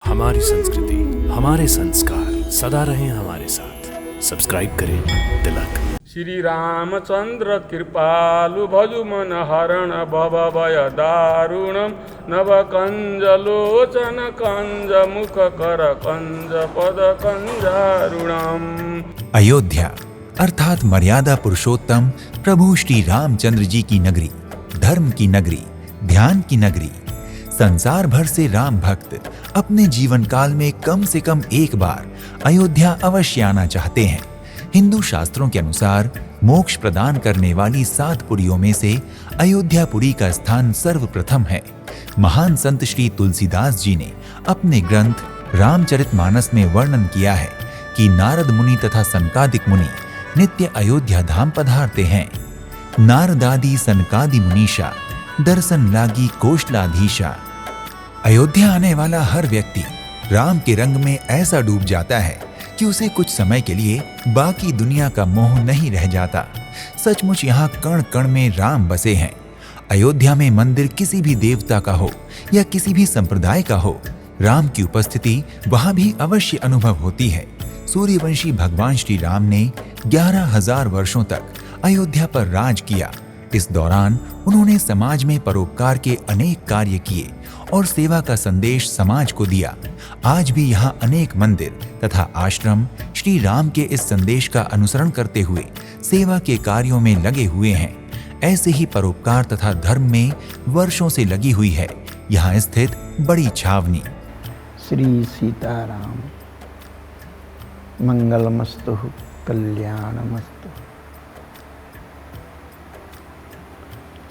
हमारी संस्कृति, हमारे संस्कार सदा रहें हमारे साथ। सब्सक्राइब करें तिलक। श्री रामचंद्र कृपालु भजु मन हरण भव भय दारुणम नभ कंज लोचन कंज मुख कर कंज पद कंजारुणम। अयोध्या अर्थात मर्यादा पुरुषोत्तम प्रभु श्री रामचंद्र जी की नगरी, धर्म की नगरी, ध्यान की नगरी। संसार भर से राम भक्त अपने जीवन काल में कम से कम एक बार अयोध्या अवश्य आना चाहते हैं। हिंदू शास्त्रों के अनुसार मोक्ष प्रदान करने वाली 7 पुरियों में से अयोध्यापुरी का स्थान सर्वप्रथम है। महान संत श्री तुलसीदास जी ने अपने ग्रंथ रामचरितमानस में वर्णन किया है कि नारद मुनि तथा सनकादिक मुनि नित्य अयोध्या धाम पधारते हैं। नारदादि सनकादि मुनीषा दर्शन लागी कोशलाधीशा। अयोध्या आने वाला हर व्यक्ति राम के रंग में ऐसा डूब जाता है कि उसे कुछ समय के लिए बाकी दुनिया का मोह नहीं रह जाता। सचमुच यहाँ कण कण में राम बसे हैं। अयोध्या में मंदिर किसी भी देवता का हो या किसी भी संप्रदाय का हो, राम की उपस्थिति वहां भी अवश्य अनुभव होती है। सूर्यवंशी भगवान श्री राम ने 11,000 वर्षों तक अयोध्या पर राज किया। इस दौरान उन्होंने समाज में परोपकार के अनेक कार्य किए और सेवा का संदेश समाज को दिया। आज भी यहाँ अनेक मंदिर तथा आश्रम श्री राम के इस संदेश का अनुसरण करते हुए सेवा के कार्यों में लगे हुए हैं। ऐसे ही परोपकार तथा धर्म में वर्षों से लगी हुई है यहाँ स्थित बड़ी छावनी। श्री सीताराम मंगलमस्तु कल्याणमस्तु।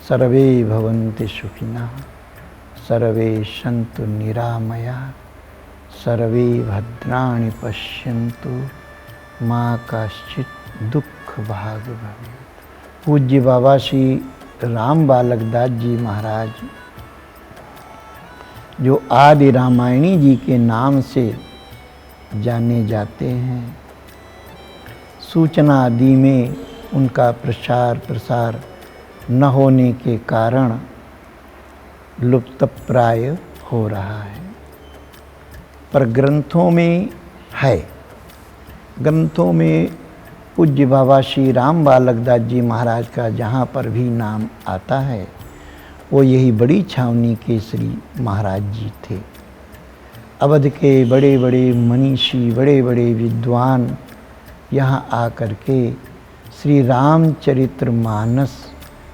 सर्वे भवन्ति सुखिनः, सर्वे सन्तु निरामयाः, सर्वे भद्राणि पश्यन्तु, मा कश्चित् दुःख भाग भवेत्। पूज्य बाबा श्री राम बालक दास जी महाराज, जो आदि रामायणी जी के नाम से जाने जाते हैं, सूचना आदि में उनका प्रचार प्रसार न होने के कारण लुप्तप्राय हो रहा है, पर ग्रंथों में है। ग्रंथों में पूज्य बाबा श्री राम बालक दास जी महाराज का जहाँ पर भी नाम आता है वो यही बड़ी छावनी के श्री महाराज जी थे। अवध के बड़े बड़े मनीषी, बड़े बड़े विद्वान यहाँ आकर के श्री रामचरितमानस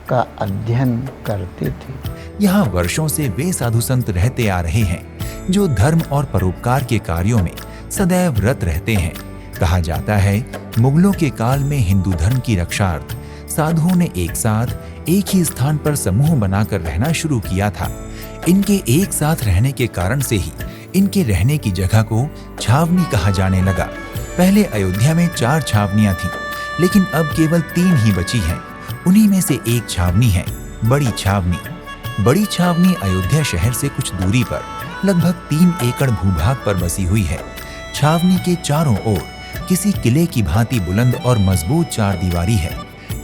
का अध्ययन करते थे। यहाँ वर्षों से वे साधु संत रहते आ रहे हैं जो धर्म और परोपकार के कार्यों में सदैव रत रहते हैं। कहा जाता है मुगलों के काल में हिंदू धर्म की रक्षार्थ साधुओं ने एक साथ एक ही स्थान पर समूह बनाकर रहना शुरू किया था। इनके एक साथ रहने के कारण से ही इनके रहने की जगह को छावनी कहा जाने लगा। पहले अयोध्या में 4 छावनियां थीं, लेकिन अब केवल 3 ही बची हैं। उन्हीं में से एक छावनी है बड़ी छावनी। बड़ी छावनी अयोध्या शहर से कुछ दूरी पर लगभग 3 एकड़ भूभाग पर बसी हुई है। छावनी के चारों ओर किसी किले की भांति बुलंद और मजबूत 4 दीवारी है।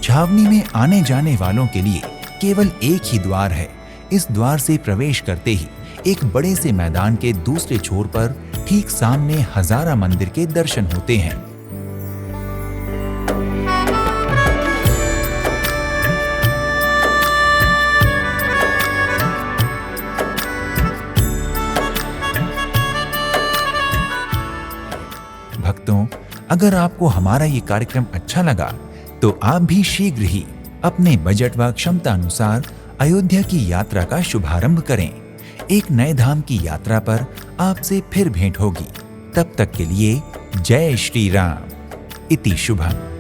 छावनी में आने जाने वालों के लिए केवल एक ही द्वार है। इस द्वार से प्रवेश करते ही एक बड़े से मैदान के दूसरे छोर पर ठीक सामने हजारा मंदिर के दर्शन होते हैं। भक्तों, अगर आपको हमारा ये कार्यक्रम अच्छा लगा तो आप भी शीघ्र ही अपने बजट व क्षमता अनुसार अयोध्या की यात्रा का शुभारंभ करें। एक नए धाम की यात्रा पर आपसे फिर भेंट होगी। तब तक के लिए जय श्री राम। इति शुभम।